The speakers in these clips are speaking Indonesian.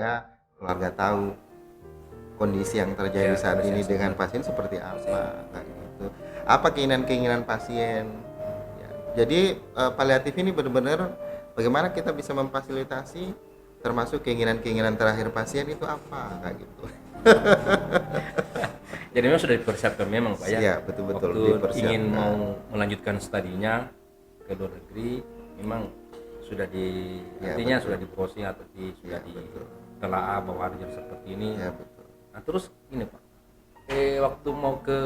sehingga keluarga tahu kondisi yang terjadi saat ini dengan pasien seperti apa, kayak gitu. Apa keinginan pasien. Ya. Jadi paliatif ini benar-benar bagaimana kita bisa memfasilitasi, termasuk keinginan terakhir pasien itu apa, kayak gitu. Jadi memang sudah dipersiapkan memang Pak ya. Iya, betul-betul Waktu ingin mau melanjutkan studinya ke luar negeri, memang sudah artinya betul. sudah diproses atau sudah ditelaah bahwa ada seperti ini. Ya, betul. Nah terus ini Pak, waktu mau ke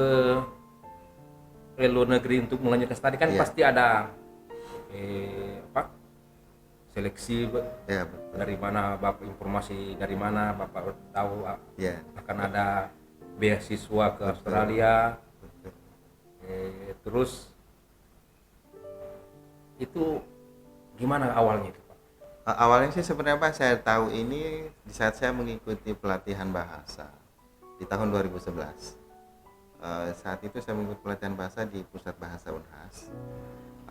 luar negeri untuk melanjutkan studi kan pasti ada seleksi Ya, betul. dari mana Bapak, informasi dari mana Bapak tahu akan ada beasiswa ke Australia. Terus itu gimana awalnya itu Pak? Awalnya sih sebenarnya Pak, saya tahu ini di saat saya mengikuti pelatihan bahasa di tahun 2011. Saat itu saya mengikuti pelatihan bahasa di Pusat Bahasa Unhas.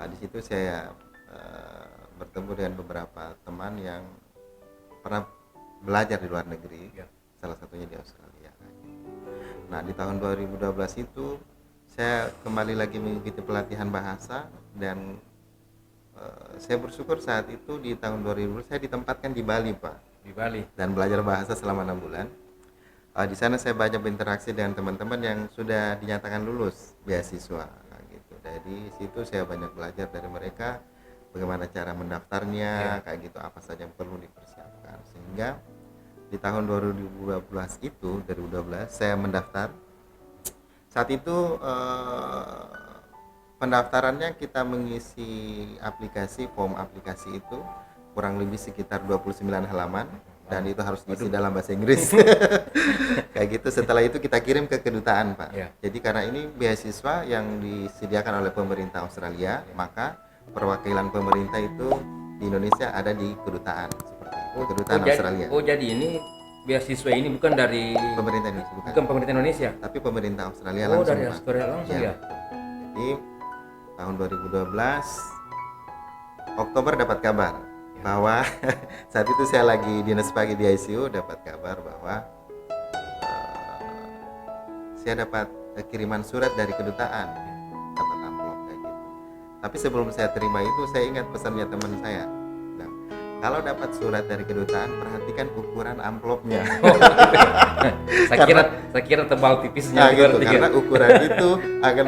Di situ saya bertemu dengan beberapa teman yang pernah belajar di luar negeri, salah satunya di Australia. Nah, di tahun 2012 itu saya kembali lagi mengikuti pelatihan bahasa dan saya bersyukur saat itu di tahun 2000 saya ditempatkan di Bali Pak. Di Bali. Dan belajar bahasa selama 6 bulan. Di sana saya banyak berinteraksi dengan teman-teman yang sudah dinyatakan lulus beasiswa gitu. Dari situ saya banyak belajar dari mereka bagaimana cara mendaftarnya, kayak gitu, apa saja yang perlu dipersiapkan. Sehingga di tahun 2012 saya mendaftar. Saat itu pendaftarannya kita mengisi form aplikasi itu kurang lebih sekitar 29 halaman dan itu harus diisi dalam bahasa Inggris. Kayak gitu. Setelah itu kita kirim ke kedutaan Pak. Jadi karena ini beasiswa yang disediakan oleh pemerintah Australia, maka perwakilan pemerintah itu di Indonesia ada di kedutaan seperti itu. Kedutaan Australia. Jadi ini beasiswa ini bukan dari pemerintah Indonesia, bukan pemerintah Indonesia, tapi pemerintah Australia langsung. Dari Australia langsung ya. Jadi tahun 2012 Oktober dapat kabar bahwa saat itu saya lagi dinas pagi di ICU, dapat kabar bahwa saya dapat kiriman surat dari kedutaan, dapat amplop kayak gitu. Tapi sebelum saya terima itu saya ingat pesannya teman saya. Nah, kalau dapat surat dari kedutaan, perhatikan ukuran amplopnya. saya kira tebal tipisnya gitu, karena ukuran itu akan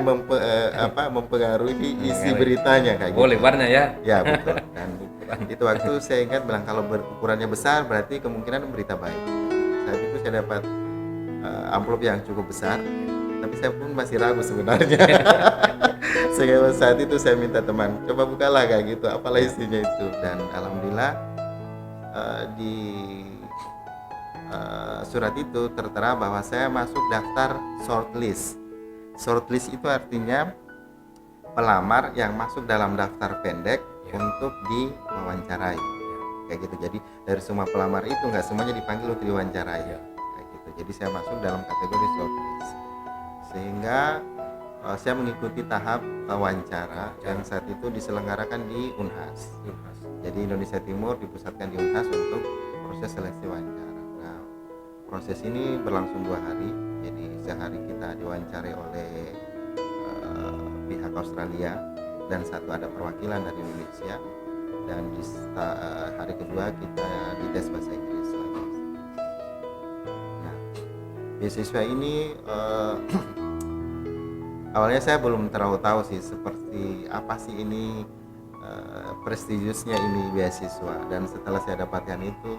mempengaruhi isi beritanya kayak gitu. Lebarnya ya. Ya betul. Dan itu waktu saya ingat bilang kalau berukurannya besar berarti kemungkinan berita baik. Saat itu saya dapat amplop yang cukup besar, tapi saya pun masih ragu sebenarnya. Sehingga saat itu saya minta teman, coba bukalah kayak gitu, apalah isinya itu. Dan alhamdulillah di surat itu tertera bahwa saya masuk daftar shortlist. Shortlist itu artinya pelamar yang masuk dalam daftar pendek untuk diwawancarai, kayak gitu. Jadi dari semua pelamar itu nggak semuanya dipanggil untuk diwawancarai, kayak gitu. Jadi saya masuk dalam kategori shortlist, sehingga saya mengikuti tahap wawancara yang saat itu diselenggarakan di Unhas. Jadi Indonesia Timur dipusatkan di Unhas untuk proses seleksi wawancara. Nah, proses ini berlangsung 2 hari. Jadi sehari kita diwawancarai oleh pihak Australia dan satu ada perwakilan dari Indonesia, dan di hari kedua kita dites bahasa Inggris lagi. Nah, beasiswa ini awalnya saya belum terlalu tahu sih seperti apa sih ini prestigiusnya ini beasiswa, dan setelah saya dapatkan itu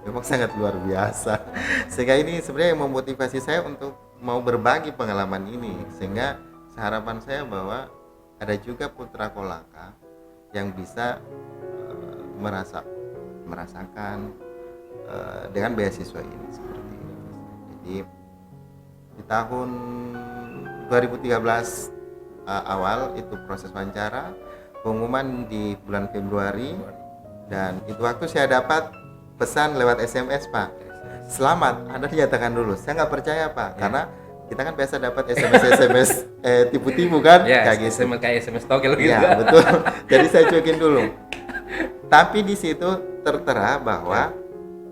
memang sangat luar biasa. Sehingga ini sebenarnya yang memotivasi saya untuk mau berbagi pengalaman ini, sehingga harapan saya bahwa ada juga putra kolaka yang bisa merasakan dengan beasiswa ini seperti ini. Jadi di tahun 2013 awal itu proses wawancara, pengumuman di bulan Februari, dan itu waktu saya dapat pesan lewat SMS Pak, selamat Anda dinyatakan lulus. Saya nggak percaya Pak, karena kita kan biasa dapat SMS tipu-tipu kan, kayak gitu. Kayak SMS togel gitu. Ya betul. Jadi saya cuekin dulu. Tapi di situ tertera bahwa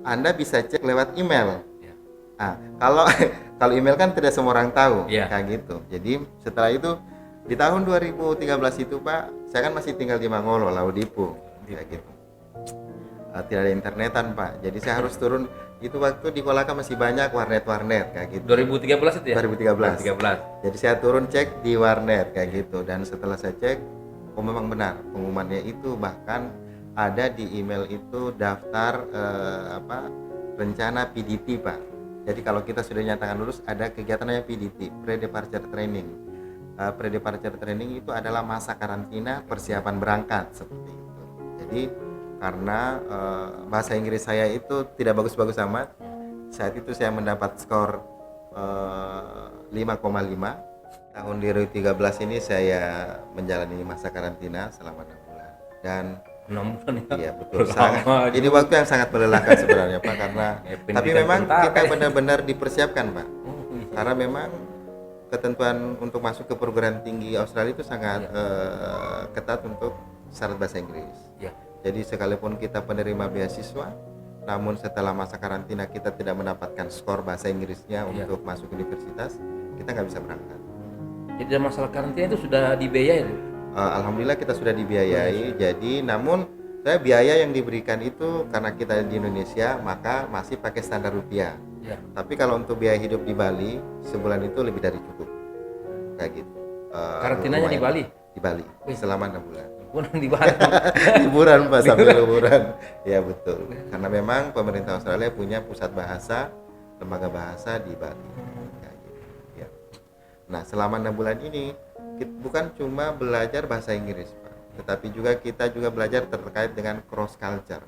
Anda bisa cek lewat email. Ya. Nah, kalau kalau email kan tidak semua orang tahu, Ya. kayak gitu. Jadi setelah itu di tahun 2013 itu Pak, saya kan masih tinggal di Mangolo, Laudipu, kayak gitu. Tidak ada internetan Pak, jadi saya harus turun. Itu waktu di Kolaka masih banyak warnet kayak gitu. 2013 itu ya? 2013. 2013. Jadi saya turun cek di warnet kayak gitu, dan setelah saya cek, oh memang benar pengumumannya itu, bahkan ada di email itu daftar rencana PDT Pak. Jadi kalau kita sudah nyatakan lulus, ada kegiatan namanya PDT, Pre-Departure Training. Pre-Departure Training itu adalah masa karantina persiapan berangkat seperti itu. Jadi karena bahasa Inggris saya itu tidak bagus-bagus amat, saat itu saya mendapat skor 5,5. Tahun 2013 ini saya menjalani masa karantina selama 6 bulan, dan 6 bulan ya? Iya betul, ini waktu yang sangat melelahkan sebenarnya Pak, karena tapi memang kita benar-benar dipersiapkan Pak, karena memang ketentuan untuk masuk ke perguruan tinggi Australia itu sangat ketat untuk syarat bahasa Inggris. Ya. Jadi sekalipun kita penerima beasiswa, namun setelah masa karantina kita tidak mendapatkan skor bahasa Inggrisnya untuk masuk universitas, kita nggak bisa berangkat. Jadi masalah karantina itu sudah dibiayai? Alhamdulillah kita sudah dibiayai. Jadi namun biaya yang diberikan itu karena kita di Indonesia maka masih pakai standar rupiah. Ya. Tapi kalau untuk biaya hidup di Bali sebulan itu lebih dari cukup, kayak gitu. Karantinanya di Bali? Di Bali selama 6 bulan. Di Bali. Liburan Pak, sambil liburan. Ya betul. Karena memang pemerintah Australia punya pusat bahasa, lembaga bahasa di Bali. Kayak gitu. Ya. Nah selama 6 bulan ini bukan cuma belajar bahasa Inggris Pak, tetapi juga kita belajar terkait dengan cross culture.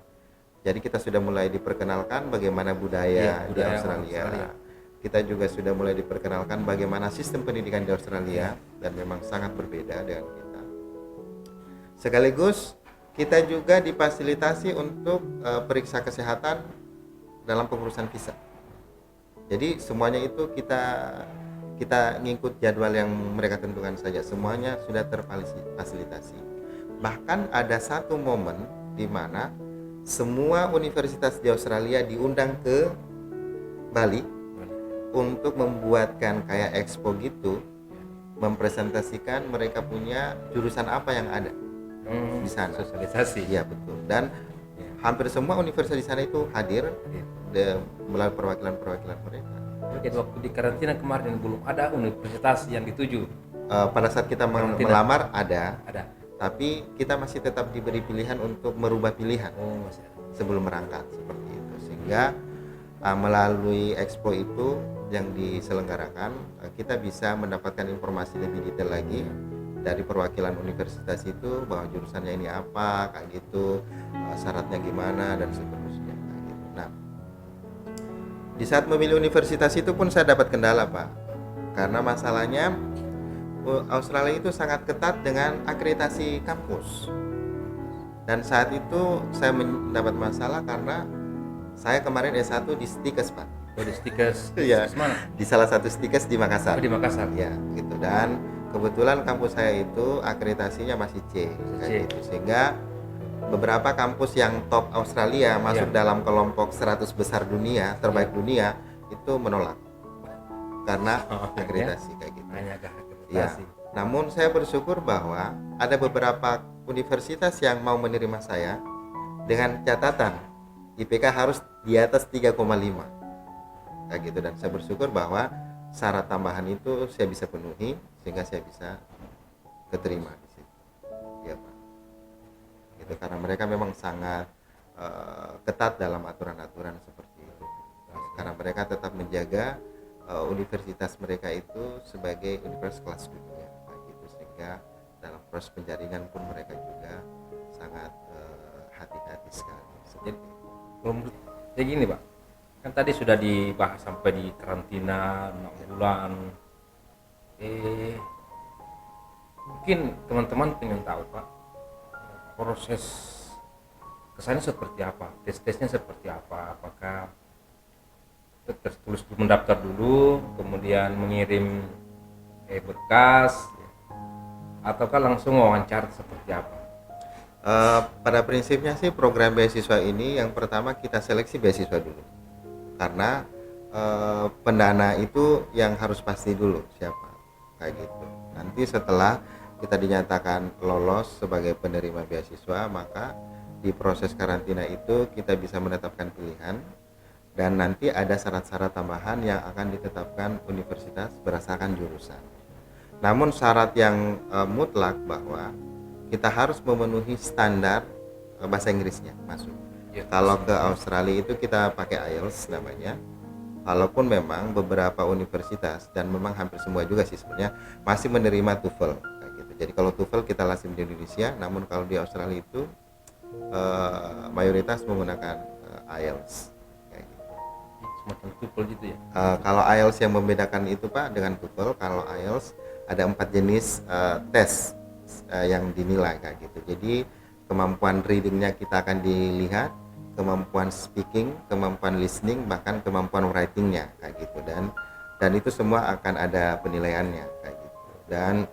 Jadi kita sudah mulai diperkenalkan bagaimana budaya di Australia. Kita juga sudah mulai diperkenalkan bagaimana sistem pendidikan di Australia, dan memang sangat berbeda dengan kita. Sekaligus kita juga difasilitasi untuk periksa kesehatan dalam pengurusan visa. Jadi semuanya itu kita ngikut jadwal yang mereka tentukan saja, semuanya sudah terfasilitasi. Bahkan ada satu momen di mana semua universitas di Australia diundang ke Bali untuk membuatkan kayak expo gitu, mempresentasikan mereka punya jurusan apa yang ada di sana. Sosialisasi. Iya betul. Dan hampir semua universitas di sana itu hadir melalui perwakilan mereka. Jadi waktu di karantina kemarin belum ada universitas yang dituju. Pada saat kita melamar ada, tapi kita masih tetap diberi pilihan untuk merubah pilihan sebelum berangkat seperti itu. Sehingga melalui expo itu yang diselenggarakan, kita bisa mendapatkan informasi lebih detail lagi dari perwakilan universitas itu, bahwa jurusannya ini apa, kayak gitu, syaratnya gimana dan seterusnya. Kayak gitu. Nah, di saat memilih universitas itu pun saya dapat kendala Pak, karena masalahnya Australia itu sangat ketat dengan akreditasi kampus, dan saat itu saya mendapat masalah karena saya kemarin S1 di Stikes Pak. Di Stikes? Iya. Mana? Di salah satu Stikes di Makassar. Di Makassar. Ya, gitu. Dan kebetulan kampus saya itu akreditasinya masih C, kayak gitu. Sehingga beberapa kampus yang top Australia masuk dalam kelompok 100 besar dunia, terbaik dunia, itu menolak karena akreditasi kayak gitu. Hanya akreditasi. Ya. Namun saya bersyukur bahwa ada beberapa universitas yang mau menerima saya dengan catatan IPK harus di atas 3,5 kayak gitu, dan saya bersyukur bahwa syarat tambahan itu saya bisa penuhi sehingga saya bisa keterima di situ. Ya Pak. Gitu, karena mereka memang sangat ketat dalam aturan-aturan seperti itu. Karena mereka tetap menjaga universitas mereka itu sebagai universitas kelas dunia, kayak gitu, sehingga dalam proses penjaringan pun mereka juga sangat hati-hati sekali. Jadi, kayak gini Pak, kan tadi sudah dibahas sampai di karantina 6 bulan. Mungkin teman-teman pengen tahu Pak, proses kesannya seperti apa, tes-tesnya seperti apa, apakah tertulis mendaftar dulu kemudian mengirim berkas ataukah langsung wawancara seperti apa? Pada prinsipnya sih program beasiswa ini yang pertama kita seleksi beasiswa dulu, karena pendana itu yang harus pasti dulu siapa, kayak gitu. Nanti setelah kita dinyatakan lolos sebagai penerima beasiswa, maka di proses karantina itu kita bisa menetapkan pilihan, dan nanti ada syarat-syarat tambahan yang akan ditetapkan universitas berdasarkan jurusan. Namun syarat yang mutlak bahwa kita harus memenuhi standar bahasa Inggrisnya masuk. Ya, Kalau ke Australia itu kita pakai IELTS namanya. Walaupun memang beberapa universitas dan memang hampir semua juga sih sebenarnya masih menerima TOEFL kayak gitu. Jadi kalau TOEFL kita lazim di Indonesia, namun kalau di Australia itu mayoritas menggunakan IELTS kayak gitu. semacam TOEFL gitu ya. Kalau IELTS yang membedakan itu Pak dengan TOEFL, kalau IELTS ada 4 jenis tes yang dinilai kayak gitu. Jadi kemampuan readingnya kita akan dilihat, kemampuan speaking, kemampuan listening, bahkan kemampuan writingnya kayak gitu, dan itu semua akan ada penilaiannya kayak gitu. Dan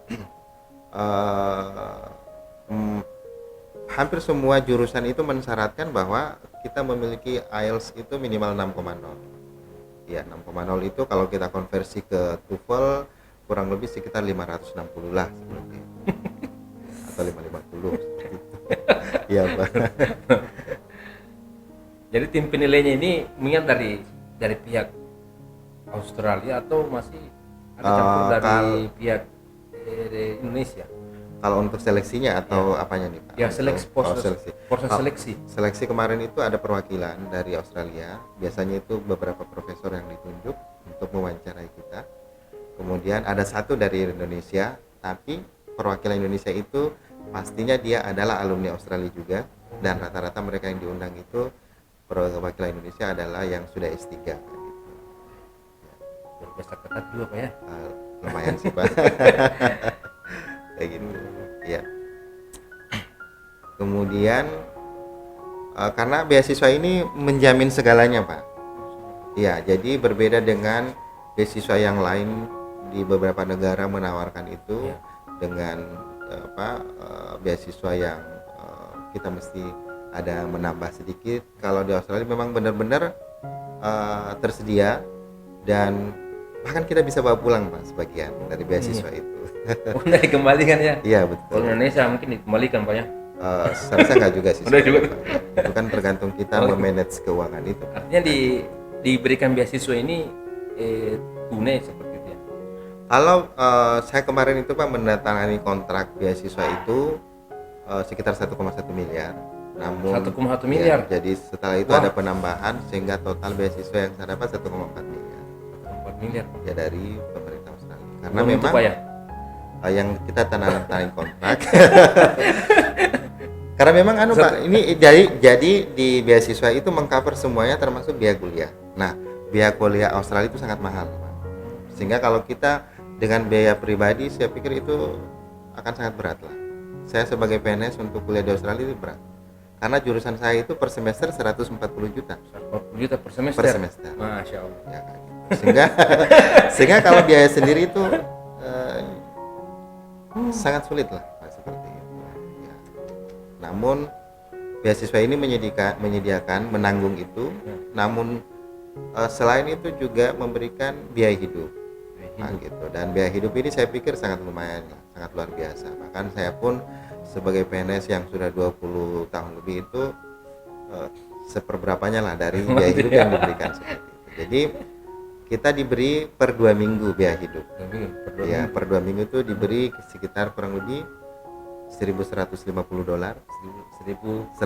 hampir semua jurusan itu mensyaratkan bahwa kita memiliki IELTS itu minimal 6,0. Ya, 6,0 itu kalau kita konversi ke TOEFL kurang lebih sekitar 560 lah seperti itu. Atau 550 seperti itu. Iya, Pak. Jadi tim penilainya ini mengingat dari pihak Australia atau masih ada campur dari pihak Indonesia? Kalau untuk seleksinya atau apanya nih Pak? Ya, proses seleksi. Seleksi kemarin itu ada perwakilan dari Australia. Biasanya itu beberapa profesor yang ditunjuk untuk mewawancarai kita. Kemudian ada satu dari Indonesia, tapi perwakilan Indonesia itu pastinya dia adalah alumni Australia juga, dan rata-rata mereka yang diundang itu perwakilan Indonesia adalah yang sudah S3 gitu. Biasa ketat juga Pak ya? Lumayan sih Pak. Kayak gitu ya. Kemudian karena beasiswa ini menjamin segalanya Pak. Ya, jadi berbeda dengan beasiswa yang lain di beberapa negara menawarkan itu ya, dengan beasiswa yang kita mesti ada menambah sedikit. Kalau di Australia memang benar-benar tersedia, dan bahkan kita bisa bawa pulang Pak sebagian dari beasiswa itu. Oh, udah dikembalikan ya? Iya betul. Kalau Indonesia mungkin dikembalikan Pak ya? Seharusnya nggak juga sih. Udah juga. Itu kan tergantung kita memanage keuangan itu. Artinya diberikan beasiswa ini tunai seperti itu ya? Kalau saya kemarin itu Pak menandatangani kontrak beasiswa itu sekitar 1,1 miliar. Namun 1,1 miliar? Ya, jadi setelah itu ada penambahan sehingga total beasiswa yang saya dapat 1,4 miliar. 1,4 miliar Ya dari pemerintah Australia. Karena belum memang itu, Pak ya? Yang kita tandatangani kontrak. Karena memang Pak, ini jadi di beasiswa itu mengcover semuanya termasuk biaya kuliah. Nah, biaya kuliah Australia itu sangat mahal, Pak. Sehingga kalau kita dengan biaya pribadi, saya pikir itu akan sangat berat lah. Saya sebagai PNS untuk kuliah di Australia itu berat. Karena jurusan saya itu per semester 140 juta. 140 juta per semester? Per semester. Masya Allah. Ya, gitu. Sehingga kalau biaya sendiri itu sangat sulit lah seperti itu. Ya. Namun beasiswa ini menyediakan menanggung itu, namun selain itu juga memberikan biaya hidup. Nah, gitu. Dan biaya hidup ini saya pikir sangat lumayan, sangat luar biasa. Bahkan saya pun sebagai PNS yang sudah 20 tahun lebih itu seperberapanya lah dari biaya hidup yang diberikan seperti itu. Jadi kita diberi per 2 minggu biaya hidup. Per 2 minggu itu diberi sekitar kurang lebih $1.150, $1.150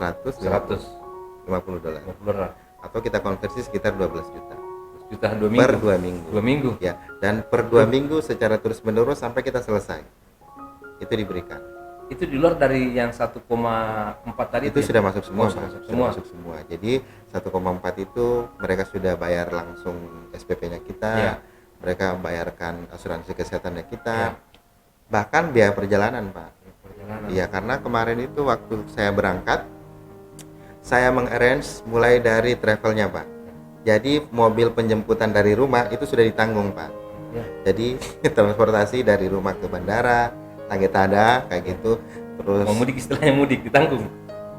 atau kita konversi sekitar 12 juta per 2 minggu. 2 minggu ya, dan per 2 minggu secara terus menerus sampai kita selesai itu diberikan. Itu di luar dari yang 1,4 tadi itu sudah masuk semua. Masuk semua. Jadi 1,4 itu mereka sudah bayar langsung SPP-nya kita, ya. Mereka bayarkan asuransi kesehatannya kita, ya. Bahkan biaya perjalanan Pak. Iya, karena kemarin itu waktu saya berangkat, saya mengarrange mulai dari travelnya Pak. Jadi mobil penjemputan dari rumah itu sudah ditanggung Pak. Ya. Jadi transportasi dari rumah ke bandara, Tagetada kayak gitu. Terus mau mudik, istilahnya mudik ditanggung.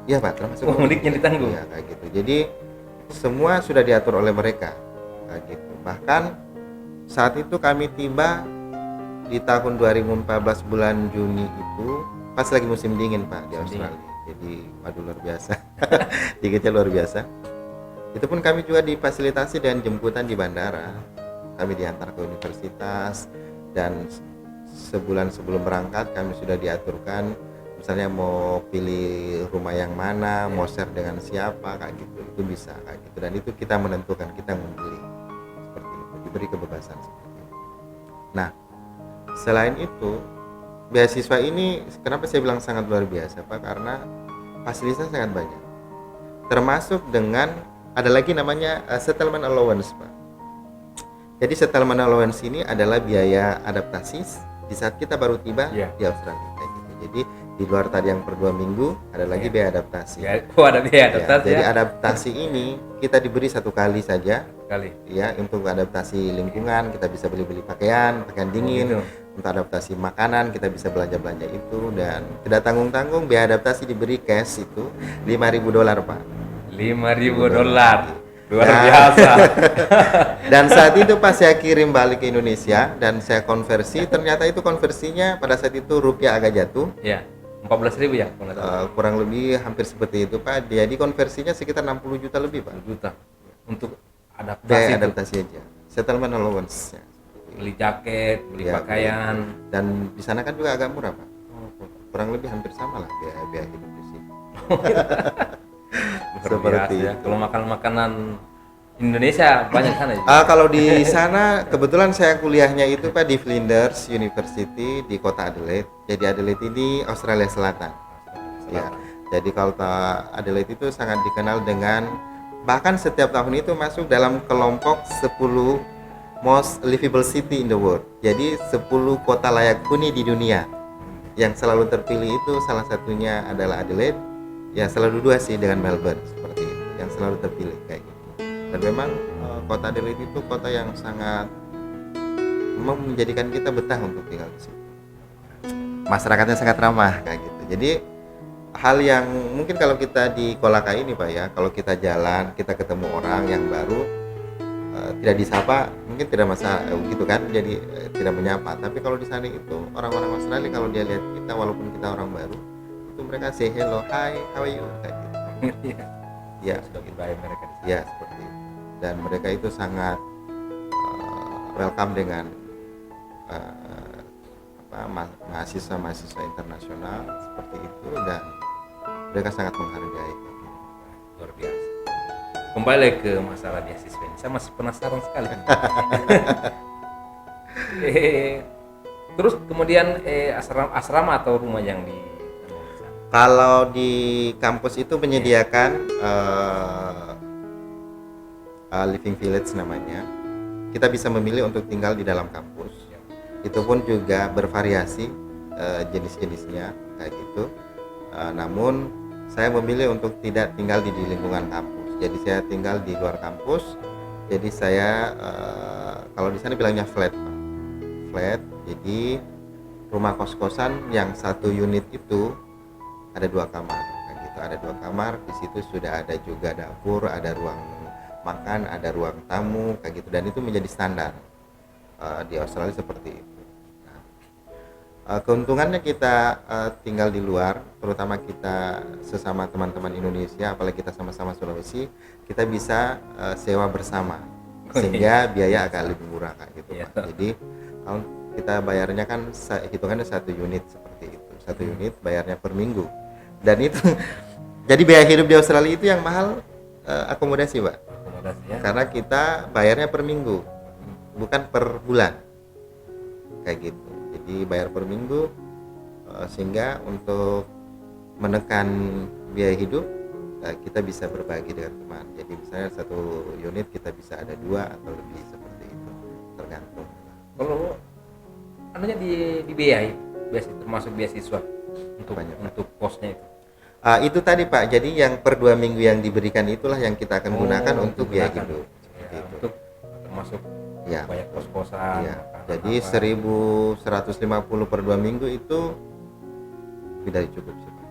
iya Pak, termasuk Mudiknya ditanggung. ya kayak gitu. Jadi semua sudah diatur oleh mereka kayak gitu. Bahkan saat itu kami tiba di tahun 2014 bulan Juni itu pas lagi musim dingin Pak di Australia. Jadi waduh luar biasa. Dinginnya luar biasa. Itu pun kami juga difasilitasi dengan jemputan di bandara. Kami diantar ke universitas dan sebulan sebelum berangkat kami sudah diaturkan misalnya mau pilih rumah yang mana, mau share dengan siapa kayak gitu. Itu bisa kayak gitu dan itu kita menentukan, kita memilih seperti itu, diberi kebebasan seperti itu. Nah, selain itu beasiswa ini kenapa saya bilang sangat luar biasa Pak, karena fasilitasnya sangat banyak, termasuk dengan ada lagi namanya settlement allowance Pak. Jadi settlement allowance ini adalah biaya adaptasi di saat kita baru tiba di Australia kayak gitu. Jadi di luar tadi yang per 2 minggu ada lagi biaya adaptasi. Ada biaya adaptasi. Jadi adaptasi ini kita diberi 1 kali saja. Kali. Ya, untuk adaptasi lingkungan kita bisa beli-beli pakaian dingin. Untuk adaptasi makanan kita bisa belanja-belanja itu dan tidak tanggung-tanggung. Biaya adaptasi diberi cash itu $5.000 Pak. $5.000. Luar biasa. Dan saat itu pas saya kirim balik ke Indonesia dan saya konversi, ternyata itu konversinya pada saat itu rupiah agak jatuh. Ya, 14.000 ya? Kurang lebih hampir seperti itu Pak. Jadi konversinya sekitar 60 juta lebih Pak. Juta untuk biaya adaptasi aja. Settlement allowance. Beli jaket, beli pakaian. Dan di sana kan juga agak murah Pak. Kurang lebih hampir sama lah biaya hidup di sini. Seperti ya. Kalau makan makanan Indonesia banyak sana ya? Kalau di sana kebetulan saya kuliahnya itu Pak di Flinders University di kota Adelaide. Jadi Adelaide ini Australia Selatan. Ya. Jadi kota Adelaide itu sangat dikenal dengan bahkan setiap tahun itu masuk dalam kelompok 10 most livable city in the world. Jadi 10 kota layak huni di dunia. Yang selalu terpilih itu salah satunya adalah Adelaide. Ya selalu 2 sih dengan Melbourne seperti itu yang selalu terpilih kayak gitu. Dan memang kota Adelaide itu kota yang sangat menjadikan kita betah untuk tinggal di situ. Masyarakatnya sangat ramah kayak gitu. Jadi hal yang mungkin kalau kita di Kolaka ini Pak ya, kalau kita jalan kita ketemu orang yang baru tidak disapa mungkin tidak masalah gitu kan, jadi tidak menyapa. Tapi kalau di sana itu orang-orang Australia kalau dia lihat kita walaupun kita orang baru itu mereka say hello, hi, how are you kayak gitu. Ya, sudah budaya mereka. Ya, seperti itu. Dan mereka itu sangat welcome dengan mahasiswa-mahasiswa internasional seperti itu dan mereka sangat menghargai. Luar biasa. Kembali ke masalah beasiswa ini, saya masih penasaran sekali. Terus kemudian asrama atau rumah yang di kalau di kampus itu menyediakan living village namanya. Kita bisa memilih untuk tinggal di dalam kampus. Itu pun juga bervariasi jenis-jenisnya kayak gitu. Namun saya memilih untuk tidak tinggal di lingkungan kampus. Jadi saya tinggal di luar kampus. Jadi saya kalau di sana bilangnya flat, Pak. Flat. Jadi rumah kos-kosan yang 1 unit itu ada 2 kamar kayak gitu. Ada 2 kamar, di situ sudah ada juga dapur, ada ruang makan, ada ruang tamu kayak gitu, dan itu menjadi standar di Australia seperti itu. Nah, keuntungannya kita tinggal di luar, terutama kita sesama teman-teman Indonesia, apalagi kita sama-sama Sulawesi, kita bisa sewa bersama sehingga biaya agak lebih murah kayak gitu Pak. Jadi kalau kita bayarnya kan hitungannya 1 unit seperti itu, 1 unit bayarnya per minggu, dan itu jadi biaya hidup di Australia itu yang mahal akomodasi Pak. Karena kita bayarnya per minggu bukan per bulan kayak gitu. Jadi bayar per minggu sehingga untuk menekan biaya hidup kita bisa berbagi dengan teman. Jadi misalnya 1 unit kita bisa ada 2 atau lebih seperti itu, tergantung. Kalau anunya dibiayai termasuk beasiswa untuk kosnya itu. Itu tadi Pak, jadi yang per 2 minggu yang diberikan itulah yang kita akan gunakan untuk biaya hidup. Ya, untuk termasuk banyak kos-kosan. Ya. Jadi 1.150 per 2 minggu itu lebih dari cukup sih Pak.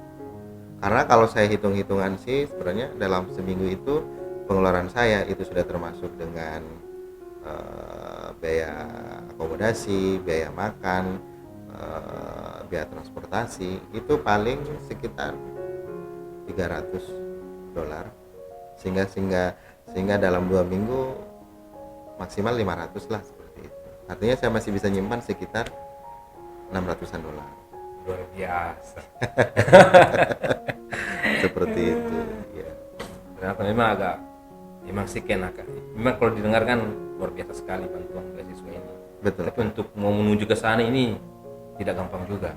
Karena kalau saya hitung-hitungan sih sebenarnya dalam seminggu itu pengeluaran saya itu sudah termasuk dengan biaya akomodasi, biaya makan, biaya transportasi, itu paling sekitar $300, sehingga sehingga sehingga dalam 2 minggu maksimal 500 lah seperti itu. Artinya saya masih bisa nyimpan sekitar $600. Luar biasa. Seperti itu ya. Ternyata memang sih kenakan. Memang kalau didengarkan luar biasa sekali bantuan beasiswa ini. Betul. Tapi untuk mau menuju ke sana ini tidak gampang juga.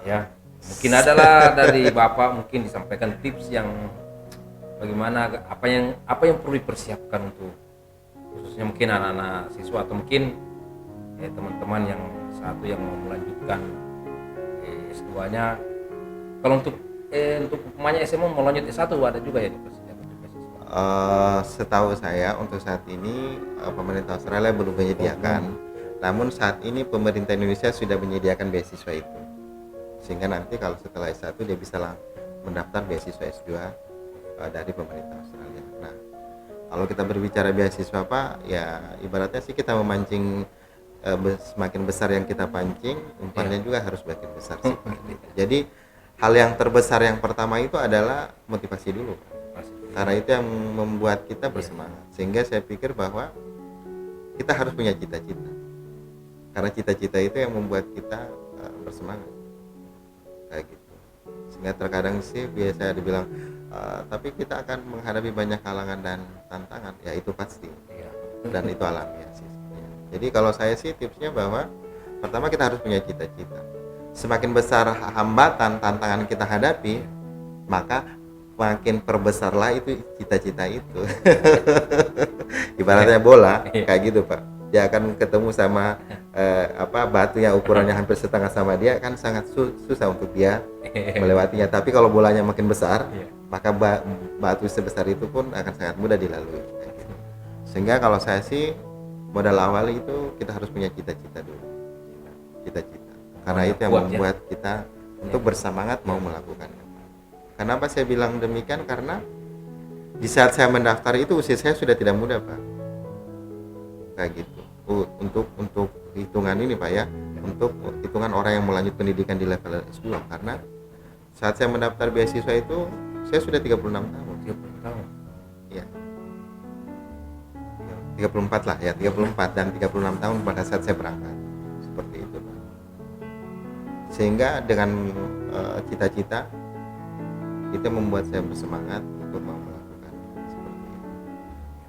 Ya, mungkin adalah dari Bapak mungkin disampaikan tips yang bagaimana apa yang perlu dipersiapkan untuk khususnya mungkin anak-anak siswa atau mungkin teman-teman yang satu yang mau melanjutkan S2-nya. Kalau untuk pemainnya SMA mau lanjut S1 ada juga ya dipersiapkan untuk beasiswa. Setahu saya untuk saat ini pemerintah Australia belum menyediakan. Namun saat ini pemerintah Indonesia sudah menyediakan beasiswa itu. Sehingga nanti kalau setelah S1 dia bisa mendaftar beasiswa S2 dari pemerintah Australia. Nah, kalau kita berbicara beasiswa Pak, ya ibaratnya sih kita memancing semakin besar yang kita pancing, umpannya juga harus semakin besar sih Pak. Jadi hal yang terbesar yang pertama itu adalah motivasi dulu Pak. Karena itu yang membuat kita bersemangat. Sehingga saya pikir bahwa kita harus punya cita-cita. Karena cita-cita itu yang membuat kita bersemangat kayak gitu. Sehingga terkadang sih biasa dibilang tapi kita akan menghadapi banyak halangan dan tantangan, ya itu pasti dan itu alamiah sih. Jadi kalau saya sih tipsnya bahwa pertama kita harus punya cita-cita. Semakin besar hambatan tantangan kita hadapi, maka makin perbesarlah itu cita-cita itu. Ibaratnya bola kayak gitu Pak, dia akan ketemu sama batu yang ukurannya hampir setengah sama dia, kan sangat susah untuk dia melewatinya. Tapi kalau bolanya makin besar, maka batu sebesar itu pun akan sangat mudah dilalui kayak gitu. Sehingga kalau saya sih modal awal itu kita harus punya cita-cita dulu, cita-cita, karena itu yang membuat kita untuk bersemangat mau melakukannya. Kenapa saya bilang demikian? Karena di saat saya mendaftar itu usia saya sudah tidak muda Pak, kayak gitu. Untuk hitungan ini Pak ya, untuk hitungan orang yang melanjut pendidikan di level S2, karena saat saya mendaftar beasiswa itu saya sudah 36 tahun. 30 tahun. Ya. 34 lah ya, 34 dan 36 tahun pada saat saya berangkat. Seperti itu Pak. Sehingga dengan cita-cita itu membuat saya bersemangat untuk mau melakukan seperti itu.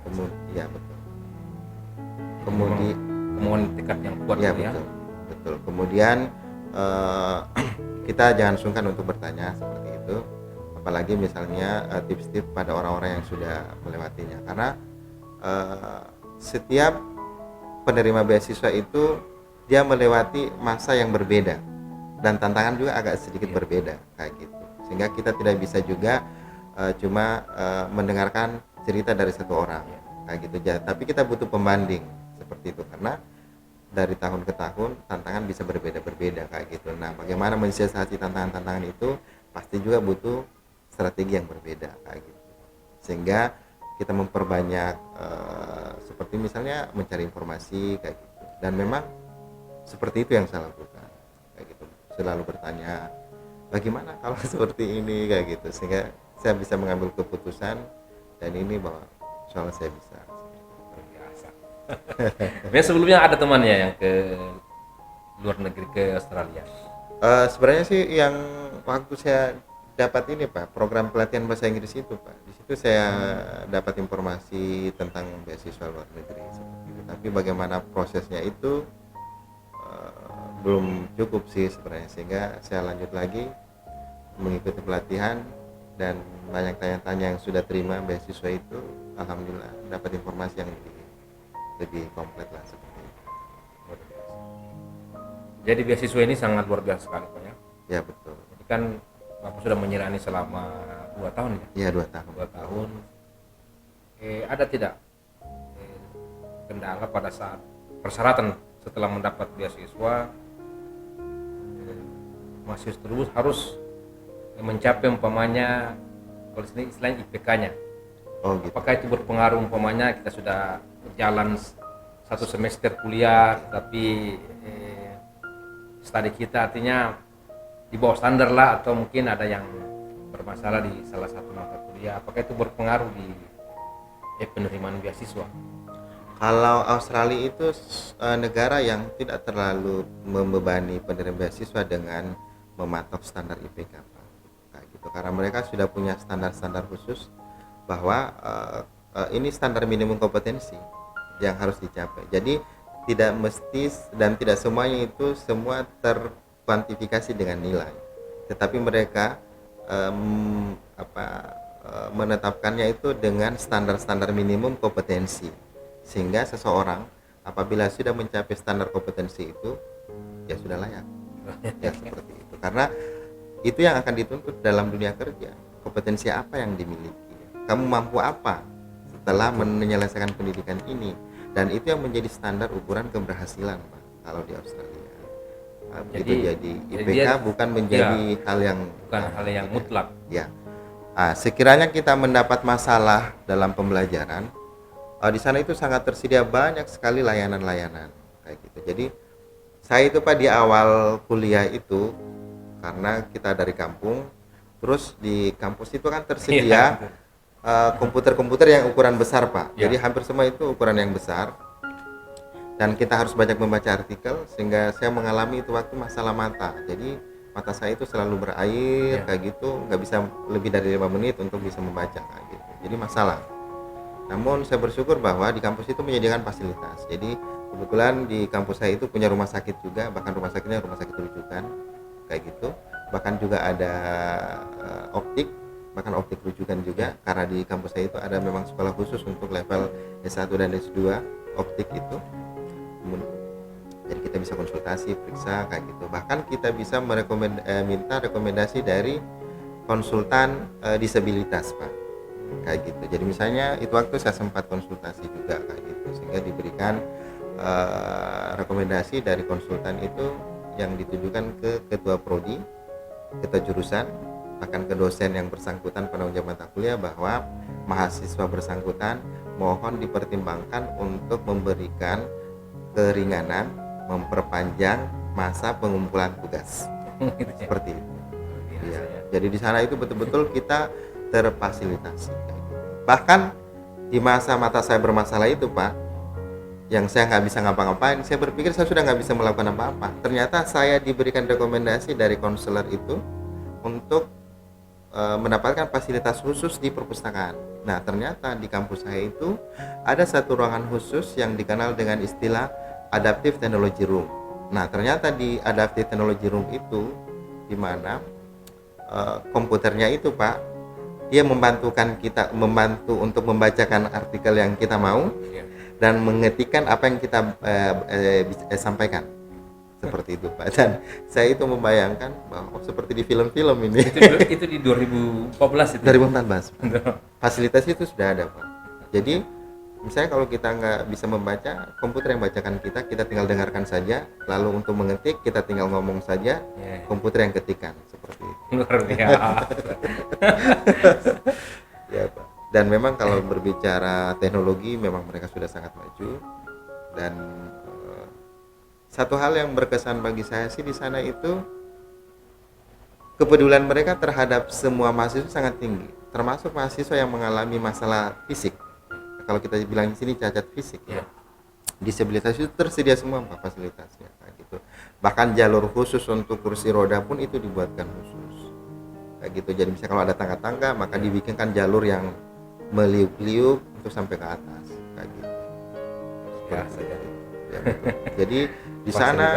Kemudian betul. Kemudian tekad yang kuat ya, ya. Betul. Kemudian kita jangan sungkan untuk bertanya seperti itu. Apalagi misalnya tips-tips pada orang-orang yang sudah melewatinya, karena setiap penerima beasiswa itu dia melewati masa yang berbeda dan tantangan juga agak sedikit berbeda kayak gitu. Sehingga kita tidak bisa juga cuma mendengarkan cerita dari satu orang kayak gitu aja. Tapi kita butuh pembanding seperti itu, karena dari tahun ke tahun tantangan bisa berbeda-berbeda kayak gitu. Nah, bagaimana mensiasati tantangan-tantangan itu pasti juga butuh strategi yang berbeda kayak gitu. Sehingga kita memperbanyak seperti misalnya mencari informasi kayak gitu. Dan memang seperti itu yang saya lakukan kayak gitu. Selalu bertanya bagaimana kalau seperti ini kayak gitu, sehingga saya bisa mengambil keputusan dan ini bahwa soal saya bisa. Biasa. Memang sebelumnya ada temannya yang ke luar negeri, ke Australia. Sebenarnya sih yang waktu saya dapat ini Pak, program pelatihan bahasa Inggris itu Pak, di situ saya dapat informasi tentang beasiswa luar negeri seperti itu. Tapi bagaimana prosesnya itu belum cukup sih sebenarnya, sehingga saya lanjut lagi mengikuti pelatihan dan banyak tanya-tanya yang sudah terima beasiswa itu. Alhamdulillah dapat informasi yang lebih komplit lah seperti itu. Jadi beasiswa ini sangat luar biasa sekali Pak ya. Ya betul. Jadi kan Bapak sudah menyerani selama 2 tahun ya? Iya 2 tahun. 2 tahun. Ada tidak kendala pada saat persyaratan setelah mendapat beasiswa? mahasiswa tersebut harus mencapai umpamanya kalau istilahnya IPK-nya. Oh gitu. Apakah itu berpengaruh umpamanya kita sudah jalan satu semester kuliah tapi studi kita artinya di bawah standar lah, atau mungkin ada yang bermasalah di salah satu mata kuliah, apakah itu berpengaruh di penerimaan beasiswa? Kalau Australia itu negara yang tidak terlalu membebani penerima beasiswa dengan mematok standar IPK, Pak. Kayak gitu. Karena mereka sudah punya standar-standar khusus bahwa ini standar minimum kompetensi yang harus dicapai. Jadi tidak mesti dan tidak semuanya itu semua terkuantifikasi dengan nilai, tetapi mereka menetapkannya itu dengan standar-standar minimum kompetensi, sehingga seseorang apabila sudah mencapai standar kompetensi itu ya sudah layak. Ya seperti itu, karena itu yang akan dituntut dalam dunia kerja. Kompetensi apa yang dimiliki, kamu mampu apa setelah menyelesaikan pendidikan ini, dan itu yang menjadi standar ukuran keberhasilan, Pak, kalau di Australia. Jadi IPK bukan menjadi hal yang mutlak. Ya. Sekiranya kita mendapat masalah dalam pembelajaran, di sana itu sangat tersedia banyak sekali layanan-layanan kayak gitu. Jadi saya itu, Pak, di awal kuliah itu, karena kita dari kampung, terus di kampus itu kan tersedia komputer-komputer yang ukuran besar, Pak. Jadi hampir semua itu ukuran yang besar, dan kita harus banyak membaca artikel, sehingga saya mengalami itu waktu masalah mata. Jadi mata saya itu selalu berair kayak gitu, nggak bisa lebih dari 5 menit untuk bisa membaca kayak gitu. Jadi masalah. Namun saya bersyukur bahwa di kampus itu menyediakan fasilitas. Jadi kebetulan di kampus saya itu punya rumah sakit juga, bahkan rumah sakitnya rumah sakit rujukan kayak gitu. Bahkan juga ada bahkan optik rujukan juga, karena di kampus saya itu ada memang sekolah khusus untuk level S1 dan S2 optik itu. Jadi kita bisa konsultasi, periksa kayak gitu. Bahkan kita bisa minta rekomendasi dari konsultan disabilitas, Pak, kayak gitu. Jadi misalnya itu waktu saya sempat konsultasi juga kayak gitu, sehingga diberikan rekomendasi dari konsultan itu yang ditujukan ke ketua prodi, ketua jurusan, bahkan ke dosen yang bersangkutan penanggung jawab mata kuliah, bahwa mahasiswa bersangkutan mohon dipertimbangkan untuk memberikan keringanan, memperpanjang masa pengumpulan tugas. Seperti itu. Ya. Jadi di sana itu betul-betul kita terfasilitasi. Bahkan di masa mata saya bermasalah itu, Pak, yang saya nggak bisa ngapa-ngapain, saya berpikir saya sudah nggak bisa melakukan apa-apa. Ternyata saya diberikan rekomendasi dari konselor itu untuk mendapatkan fasilitas khusus di perpustakaan. Nah, ternyata di kampus saya itu ada satu ruangan khusus yang dikenal dengan istilah Adaptive Technology Room. Nah, ternyata di Adaptive Technology Room itu, di mana komputernya itu, Pak, dia membantu untuk membacakan artikel yang kita mau dan mengetikkan apa yang kita sampaikan. Seperti itu, Pak. Dan saya itu membayangkan bahwa seperti di film-film ini. Itu di 2014 itu. 2014. Fasilitas itu sudah ada, Pak. Jadi misalnya kalau kita nggak bisa membaca, komputer yang bacakan kita tinggal dengarkan saja. Lalu untuk mengetik kita tinggal ngomong saja, komputer yang ketikkan, seperti itu. Luar biasa. Ya, Pak. Dan memang kalau berbicara teknologi, memang mereka sudah sangat maju. Dan satu hal yang berkesan bagi saya sih di sana itu, kepedulian mereka terhadap semua mahasiswa sangat tinggi, termasuk mahasiswa yang mengalami masalah fisik. Kalau kita bilang di sini cacat fisik, disabilitas itu tersedia semua, Pak, fasilitasnya kayak gitu. Bahkan jalur khusus untuk kursi roda pun itu dibuatkan khusus kayak gitu. Jadi misalnya kalau ada tangga-tangga, maka dibikinkan jalur yang meliuk-liuk untuk sampai ke atas kayak gitu. Ya, jadi di sana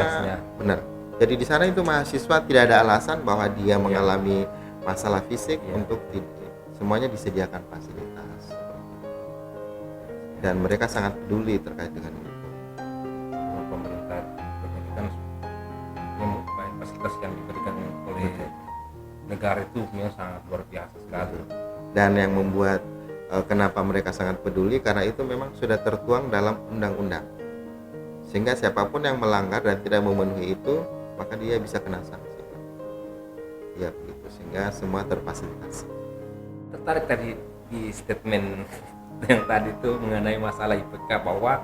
benar. Jadi di sana itu mahasiswa tidak ada alasan bahwa dia mengalami masalah fisik untuk semuanya disediakan fasilitas. Dan mereka sangat peduli terkait dengan itu. Pemerintah kan fasilitas yang diberikan oleh negara itu memang sangat luar biasa sekali. Dan yang membuat kenapa mereka sangat peduli, karena itu memang sudah tertuang dalam undang-undang. Sehingga siapapun yang melanggar dan tidak memenuhi itu, maka dia bisa kena sanksi. Ya begitu, sehingga semua terfasilitasi. Tertarik tadi di statement yang tadi itu mengenai masalah IPK, bahwa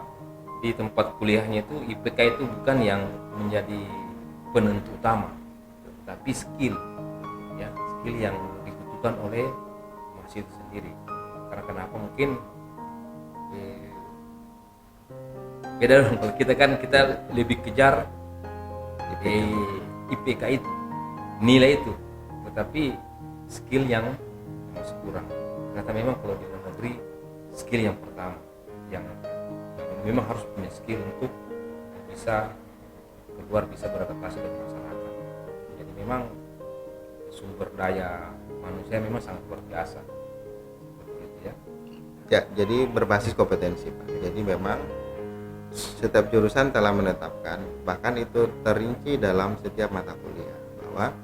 di tempat kuliahnya itu IPK itu bukan yang menjadi penentu utama, tapi skill, ya, skill yang dibutuhkan oleh mahasiswa itu sendiri. Karena kenapa? Mungkin beda dong, kalau kita kan kita lebih kejar IPK itu, nilai itu, tetapi skill yang masih kurang. Ternyata memang kalau di luar negeri skill yang pertama, yang memang harus punya skill untuk bisa keluar, bisa beradaptasi dengan masyarakat. Jadi memang sumber daya manusia memang sangat luar biasa. Seperti itu ya. Ya, jadi berbasis kompetensi, Pak. Jadi memang setiap jurusan telah menetapkan, bahkan itu terinci dalam setiap mata kuliah, bahwa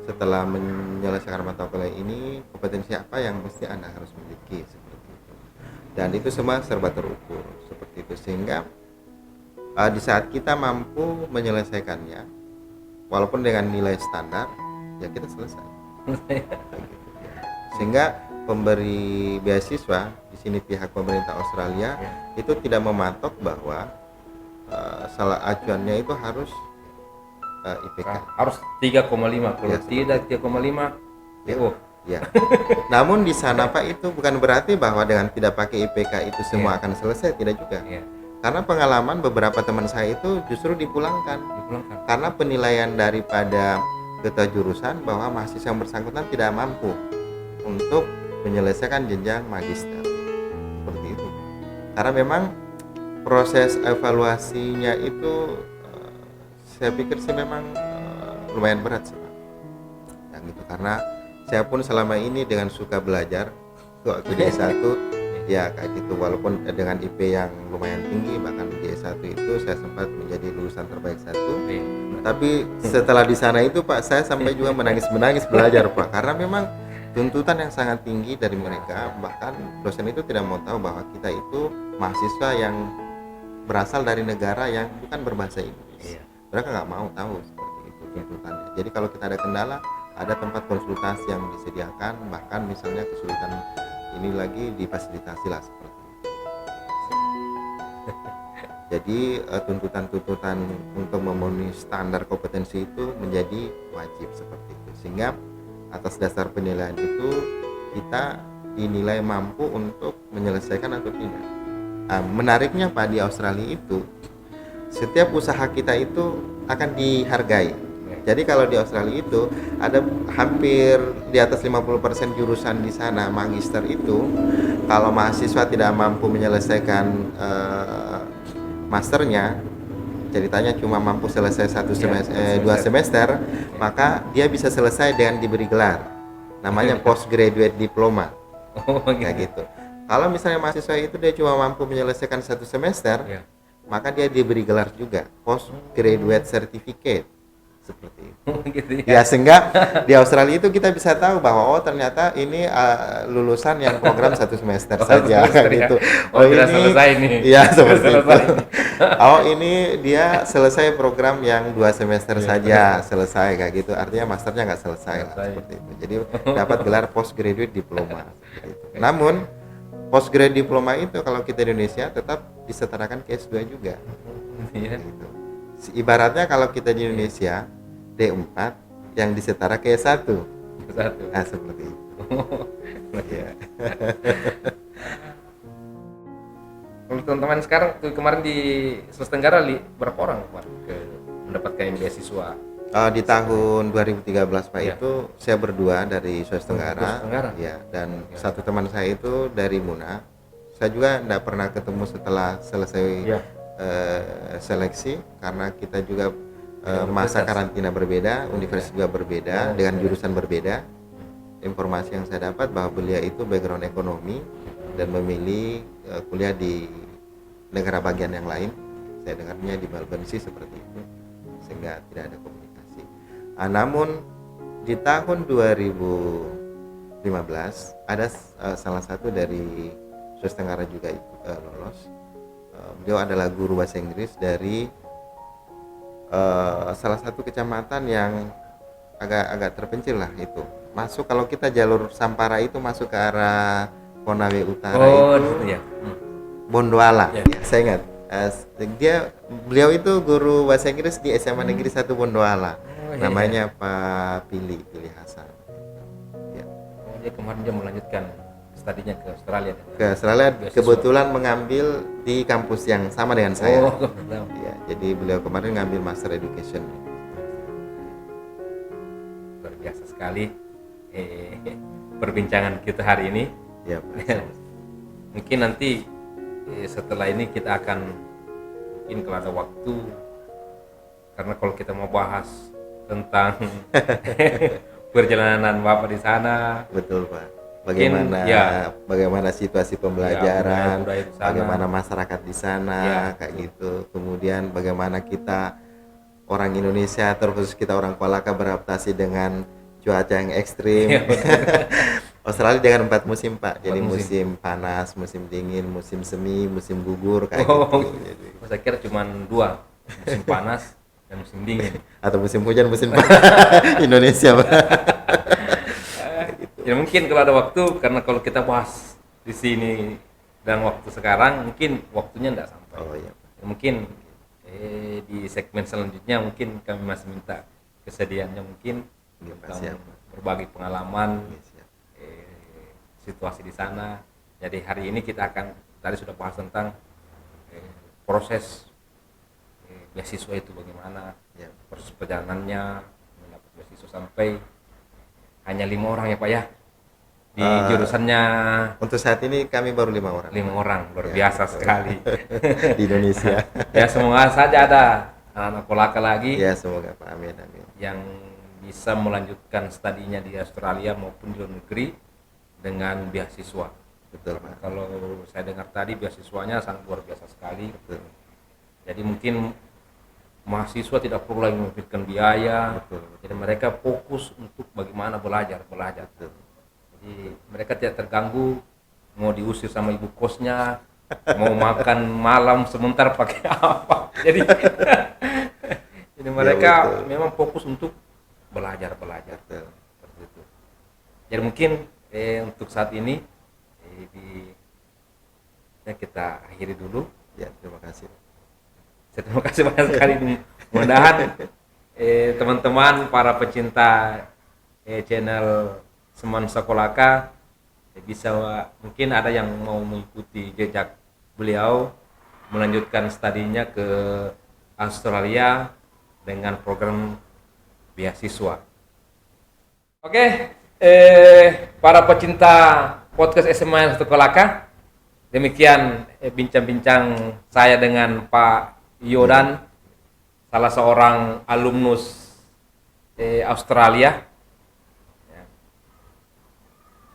setelah menyelesaikan mata kuliah ini kompetensi apa yang mesti Anda harus miliki, seperti itu. Dan itu semua serba terukur seperti itu, sehingga di saat kita mampu menyelesaikannya walaupun dengan nilai standar, ya kita selesai. Sehingga pemberi beasiswa di sini, pihak pemerintah Australia itu tidak mematok bahwa salah acuannya itu harus IPK. Harus 3,5. Kalau Ya, tidak 3,5 PO. Ya. Namun di sana Pak, itu bukan berarti bahwa dengan tidak pakai IPK itu semua akan selesai, tidak juga. Karena pengalaman beberapa teman saya itu justru dipulangkan. Karena penilaian daripada ketua jurusan bahwa mahasiswa yang bersangkutan tidak mampu untuk menyelesaikan jenjang magister. Seperti itu. Karena memang proses evaluasinya itu saya pikir sih memang lumayan berat sih Pak. Yang gitu, karena saya pun selama ini dengan suka belajar waktu di S1 ya kayak gitu, walaupun dengan IP yang lumayan tinggi, bahkan di S1 itu saya sempat menjadi lulusan terbaik 1. Tapi setelah di sana itu Pak, saya sampai juga menangis-menangis belajar Pak, karena memang tuntutan yang sangat tinggi dari mereka. Bahkan dosen itu tidak mau tahu bahwa kita itu mahasiswa yang berasal dari negara yang bukan berbahasa Inggris. Mereka nggak mau tahu seperti itu tuntutannya. Jadi kalau kita ada kendala, ada tempat konsultasi yang disediakan, bahkan misalnya kesulitan ini lagi difasilitasi lah seperti itu. Jadi tuntutan-tuntutan untuk memenuhi standar kompetensi itu menjadi wajib seperti itu, sehingga atas dasar penilaian itu kita dinilai mampu untuk menyelesaikan atau tidak. Menariknya Pak, di Australia itu setiap usaha kita itu akan dihargai. Jadi kalau di Australia itu ada hampir di atas 50% jurusan di sana magister itu, kalau mahasiswa tidak mampu menyelesaikan masternya, ceritanya cuma mampu selesai 2 semester, maka dia bisa selesai dengan diberi gelar, namanya postgraduate diploma. Kayak gitu. Kalau misalnya mahasiswa itu dia cuma mampu menyelesaikan 1 semester, maka dia diberi gelar juga postgraduate certificate, seperti itu. Gitu Ya, sehingga di Australia itu kita bisa tahu bahwa oh ternyata ini lulusan yang program 1 semester saja gitu. Oh ini selesai nih. Ya seperti itu. Oh ini dia selesai program yang 2 semester saja, selesai kayak gitu. Artinya masternya nggak selesai lah, seperti itu. Jadi dapat gelar postgraduate diploma. Namun postgraduate diploma itu kalau kita di Indonesia tetap disetarakan ke S2 juga. Gitu. Ibaratnya kalau kita di Indonesia D4 yang disetara ke S1. Nah, seperti itu. Ya. Kalau teman-teman sekarang kemarin di Sulawesi Tenggara berapa orang kemarin mendapatkan beasiswa? Di tahun 2013 Pak itu saya berdua dari Sulawesi Tenggara. Ya, dan satu teman saya itu dari Muna. Saya juga tidak pernah ketemu setelah selesai seleksi, karena kita juga masa karantina berbeda, universitas juga berbeda, dengan jurusan berbeda. Informasi yang saya dapat bahwa beliau itu background ekonomi dan memilih kuliah di negara bagian yang lain. Saya dengarnya di Melbourne sih seperti itu, sehingga tidak ada komunikasi. Namun di tahun 2015 ada salah satu dari Sulawesi Tenggara juga lolos. Beliau adalah guru bahasa Inggris dari salah satu kecamatan yang agak terpencil lah itu. Masuk kalau kita jalur Sampara itu masuk ke arah Konawe Utara itu gitu ya. Bondoala. Ya. Ya, saya ingat. Beliau itu guru bahasa Inggris di SMA Negeri 1 Bondoala. Namanya Pak Pilih Hasan. Ya. Dia kemarin dia melanjutkan studinya ke Australia. Ke Australia kebetulan mengambil di kampus yang sama dengan saya. Ya, jadi beliau kemarin ngambil Master Education. Luar biasa sekali perbincangan kita hari ini. Ya, Pak. Mungkin nanti setelah ini kita akan mungkin kalau ada waktu, karena kalau kita mau bahas tentang perjalanan Bapak di sana, betul Pak. Bagaimana situasi pembelajaran, bagaimana masyarakat di sana, kayak gitu. Kemudian bagaimana kita orang Indonesia, terkhusus kita orang Kolaka beradaptasi dengan cuaca yang ekstrim. Australia dengan 4 musim Pak, jadi musim panas, musim dingin, musim semi, musim gugur kayak gitu. Jadi, saya kira cuma 2, musim panas dan musim dingin. Atau musim hujan, musim Indonesia Pak. Ya mungkin kalau ada waktu, karena kalau kita bahas di sini dan waktu sekarang mungkin waktunya tidak sampai. Oh iya. Ya, mungkin di segmen selanjutnya mungkin kami masih minta kesediaannya mungkin berbagi pengalaman. Situasi di sana. Jadi hari ini kita akan tadi sudah bahas tentang proses beasiswa itu bagaimana, proses perjalanannya mendapat beasiswa sampai hanya 5 orang ya Pak ya di jurusannya. Untuk saat ini kami baru 5 orang. 5 orang, luar biasa sekali di Indonesia. Ya semoga saja ada anak-anak Kolaka lagi. Ya semoga Pak, amin. Yang bisa melanjutkan studinya di Australia maupun di luar negeri dengan beasiswa. Betul Pak. Kalau saya dengar tadi beasiswanya sangat luar biasa sekali. Betul. Jadi mungkin mahasiswa tidak perlu lagi memikirkan biaya. Betul. Jadi mereka fokus untuk bagaimana belajar. Betul. Jadi mereka tidak terganggu mau diusir sama ibu kosnya, mau makan malam sebentar pakai apa. Jadi mereka memang fokus untuk belajar. Betul. Seperti itu. Jadi mungkin untuk saat ini kita akhiri dulu. Ya, terima kasih. Terima kasih banyak sekali. Mudah-mudahan teman-teman para pecinta channel Semansa Kolaka bisa, mungkin ada yang mau mengikuti jejak beliau melanjutkan studinya ke Australia dengan program beasiswa. Oke. Para pecinta podcast SMA 1 Kolaka, demikian bincang-bincang saya dengan Pak Yodan, salah seorang alumnus Australia.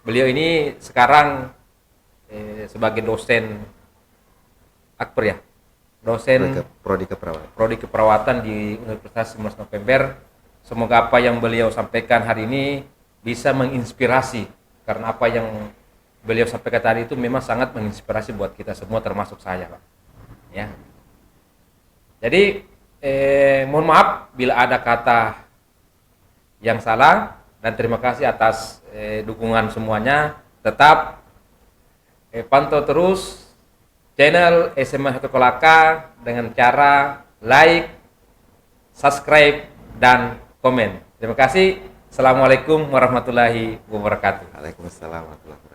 Beliau ini sekarang sebagai dosen Akper ya, dosen Prodi Keperawatan di Universitas 11 November. Semoga apa yang beliau sampaikan hari ini bisa menginspirasi, karena apa yang beliau sampaikan tadi itu memang sangat menginspirasi buat kita semua, termasuk saya Pak. Ya. Jadi mohon maaf bila ada kata yang salah, dan terima kasih atas dukungan semuanya. Tetap pantau terus channel SMA 1 Kolaka dengan cara like, subscribe, dan komen. Terima kasih. Assalamualaikum warahmatullahi wabarakatuh. Waalaikumsalam warahmatullahi wabarakatuh.